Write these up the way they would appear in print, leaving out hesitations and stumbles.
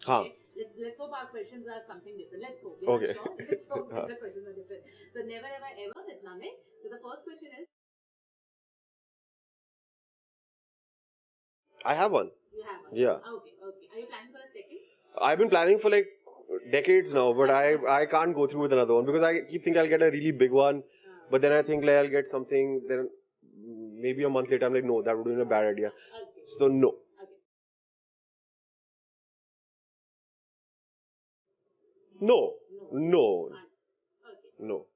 Huh. Let's hope our questions are something different. Let's hope. We're not Okay. sure. Let's hope Huh. the questions are different. So never have I ever with Namik. So the first question is, I have one. you have one. Yeah. Okay, okay. Are you planning for a second? I've been planning for like decades now, but I can't go through with another one because I keep thinking I'll get a really big one, but then I think like I'll get something. Then maybe a month later I'm like, no, that would have been a bad idea. Okay. So no, Okay. no, No. no, Fine. Okay. no,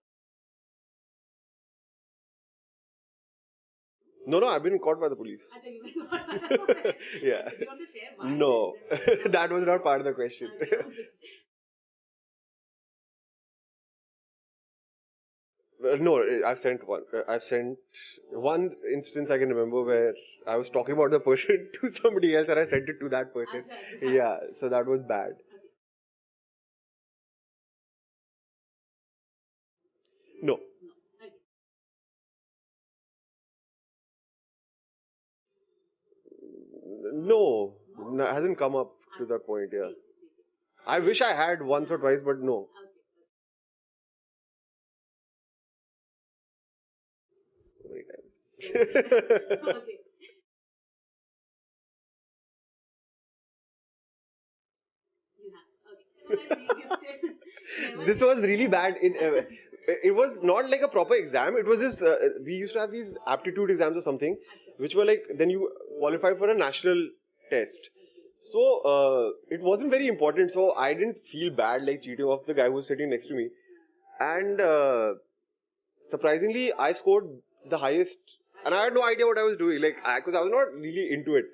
no, no. I've been caught by the police. I tell you, okay. Yeah. Do you want to share why? No, that was not part of the question. Okay, okay. No, I've sent one. I've sent one instance I can remember where I was talking about the person to somebody else and I sent it to that person. Acha, acha. Yeah, so that was bad. Okay. No, No. Okay. no, No? no, hasn't come up to Acha. that point. Yeah, ठीक, ठीक. I wish I had once or twice, but no, Okay. so many Okay. times. Okay. You have. Okay. What I see gifted. Never This was really gifted. bad. It was not like a proper exam. It was this. We used to have these aptitude exams or something, Acha. which were like then you qualified for a national test. So it wasn't very important. So I didn't feel bad like cheating off the guy who was sitting next to me. And surprisingly, I scored the highest, and I had no idea what I was doing. Like, because I was not really into it.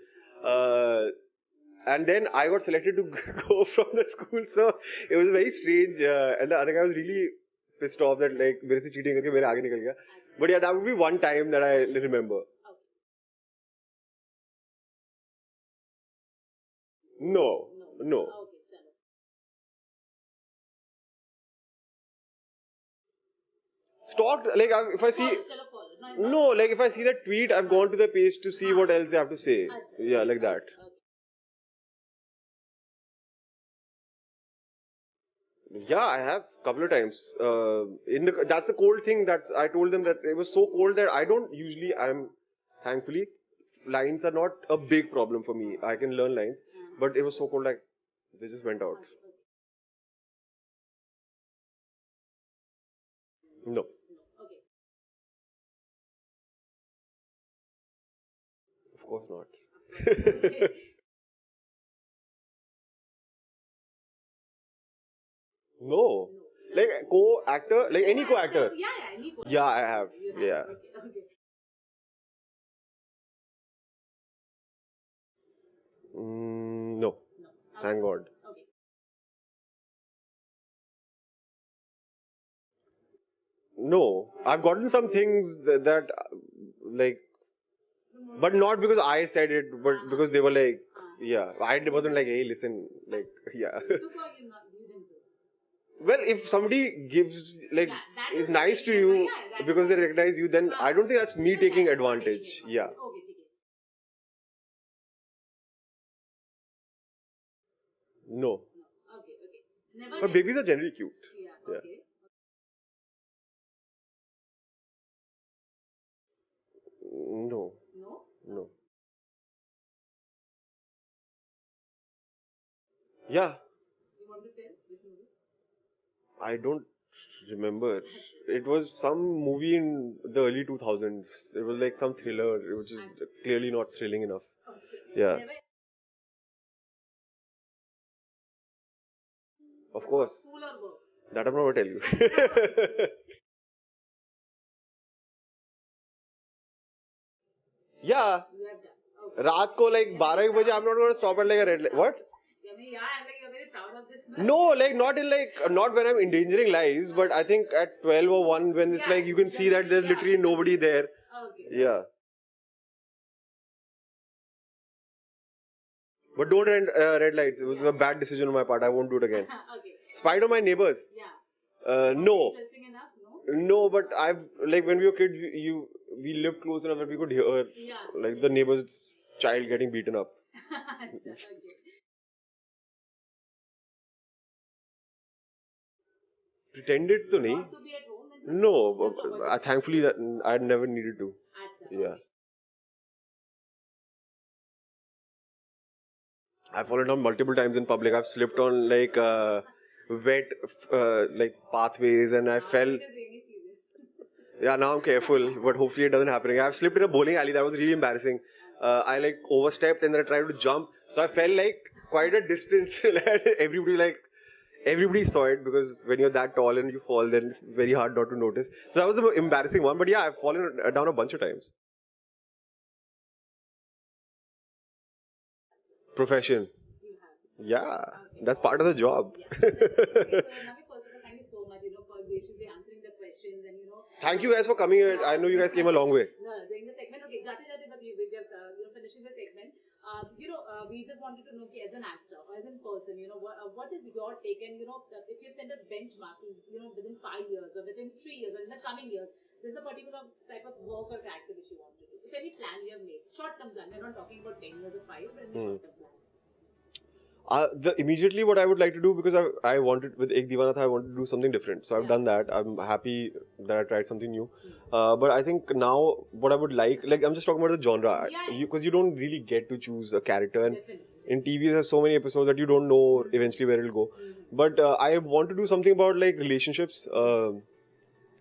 Uh, and then I got selected to go from the school, so it was very strange. And the other guy was really pissed off that like मेरे से cheating करके मेरे आगे निकल गया. But yeah, that would be one time that I remember. Okay. No, No. no. Okay, chalo. Stalked like if I see Follow, chalo follow. No, it's not. no like if I see that tweet, I've gone to the page to see what else they have to say. Acha. Yeah, like that. Okay. Yeah, I have couple of times. In the that's the cold thing that I told them that it was so cold that I don't usually. I'm thankfully lines are not a big problem for me. I can learn lines, but it was so cold like they just went out. Okay. Okay. No, No. Okay. of course not. Okay. No, No. like co-actor, like any co-actor. Yeah, yeah, any Yeah, I have. You have. Yeah. Okay. Okay. No, No. thank Okay. God. Okay. No, I've gotten some things that like, but not because I said it, but because they were like, yeah, I wasn't like, hey, listen, like, yeah. You took or you didn't do? Well, if somebody gives like Yeah, that is is nice to affection. you Yeah, that because is they recognize you, then I don't think that's me taking advantage. Yeah. Okay, ठीक है. No, No. Okay, okay. Never but did. babies are generally cute. Yeah, Yeah. okay. No, No? no. Yeah, You want to tell which movie? I don't remember. It was some movie in the early 2000s. It was like some thriller, which is clearly not thrilling enough. Okay. Yeah, Never of but course. school or work? That I'm not going to tell you. Yeah, You have done. Okay. रात को like 12 बजे I'm not going to stop at like a red light. What? I mean, yeah, I'm like, you're very proud of this. No, like not in like not when I'm endangering lives, but I think at 12 or 1 when it's Yeah, like you can see that there's yeah. literally nobody there. Okay. Yeah. But don't red lights. It was a bad decision on my part. I won't do it again. Okay. Spider my neighbors. Yeah. No. Interesting enough, no? No, but I've like when we were kids, we lived close enough that we could hear Yeah. like the neighbor's child getting beaten up. Okay. Pretended to nahi. Not to be at home? Then No, just avoid thankfully that I never needed to. Acha, Yeah. okay. I've fallen down multiple times in public. I've slipped on like wet like pathways, and I fell. It is rainy season. Yeah, now I'm careful, but hopefully it doesn't happen again. I've slipped in a bowling alley. That was really embarrassing. I like overstepped and then I tried to jump, so I fell like quite a distance. Everybody saw it because when you're that tall and you fall, then it's very hard not to notice. So that was the embarrassing one. But yeah, I've fallen down a bunch of times. Profession. You have. Yeah, Okay. that's part of the job. Yeah. Okay, so Namik, first of all, thank you so much, for graciously answering the questions and, Thank you guys for coming here. I know you guys came a long way. No, doing the segment. Okay, jate, but we just, finishing the segment. We just wanted to know, okay, as an actor or as a person, what is your take? And, if you send a benchmark, within 5 years or within 3 years or in the coming years, there's a particular type of work or character which you want to do. If any plan you have made, short-term plan, we're not talking about 10 years or 5, but in the short-term plan. Immediately what I would like to do, because I wanted with Ek Deewana Tha, I wanted to do something different. So I've done that. I'm happy that I tried something new. But I think now what I would like I'm just talking about the genre. Because you don't really get to choose a character. And Definitely. in TV there's so many episodes that you don't know eventually where it'll go. But I want to do something about like relationships.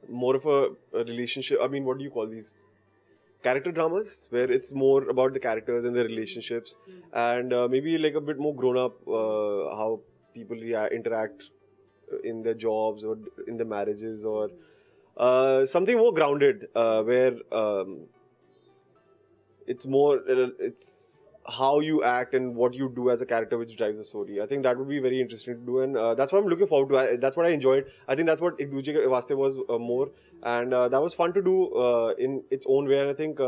More of a relationship. I mean, what do you call these? Character dramas, where it's more about the characters and their relationships, and maybe like a bit more grown up, how people interact in their jobs or in their marriages, or something more grounded, where it's more it's how you act and what you do as a character which drives the story. I think that would be very interesting to do, and that's what I'm looking forward to. That's what I enjoyed. I think that's what Ek Duje Ke Vaste was more, and that was fun to do in its own way, and I think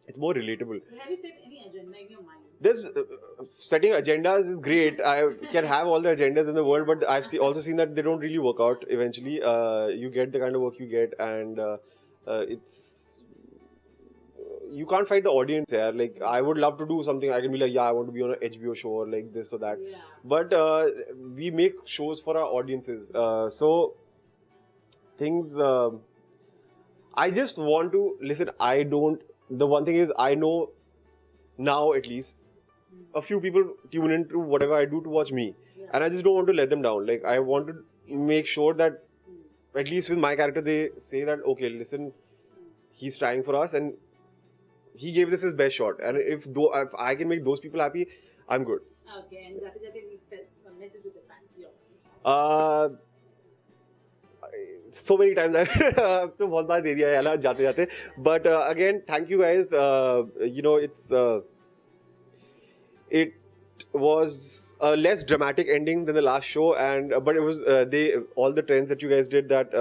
it's more relatable. But have you set any agenda in your mind? There's setting agendas is great. I can have all the agendas in the world, but I've also seen that they don't really work out eventually. You get the kind of work you get, and it's you can't fight the audience here. Like, I would love to do something. I can be like, yeah, I want to be on an HBO show or like this or that. Yeah. But we make shows for our audiences. So things. I just want to listen. The one thing is, I know now at least a few people tune into whatever I do to watch me, and I just don't want to let them down. Like, I want to make sure that at least with my character, they say that, okay, listen, he's trying for us and he gave this his best shot, and if I can make those people happy, I'm good. Okay, and jate a message to the fans. So many times I've तो बहुत बार दे दिया है यार जाते जाते, but again, thank you guys. It was a less dramatic ending than the last show, and but it was all the trends that you guys did that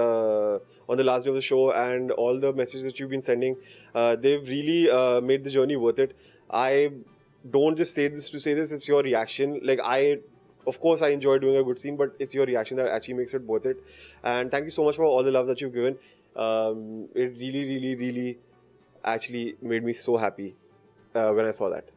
on the last day of the show, and all the messages that you've been sending, they've really made the journey worth it. I don't just say this to say this, it's your reaction. Like, of course I enjoy doing a good scene, but it's your reaction that actually makes it worth it. And thank you so much for all the love that you've given. It really, really, really actually made me so happy when I saw that.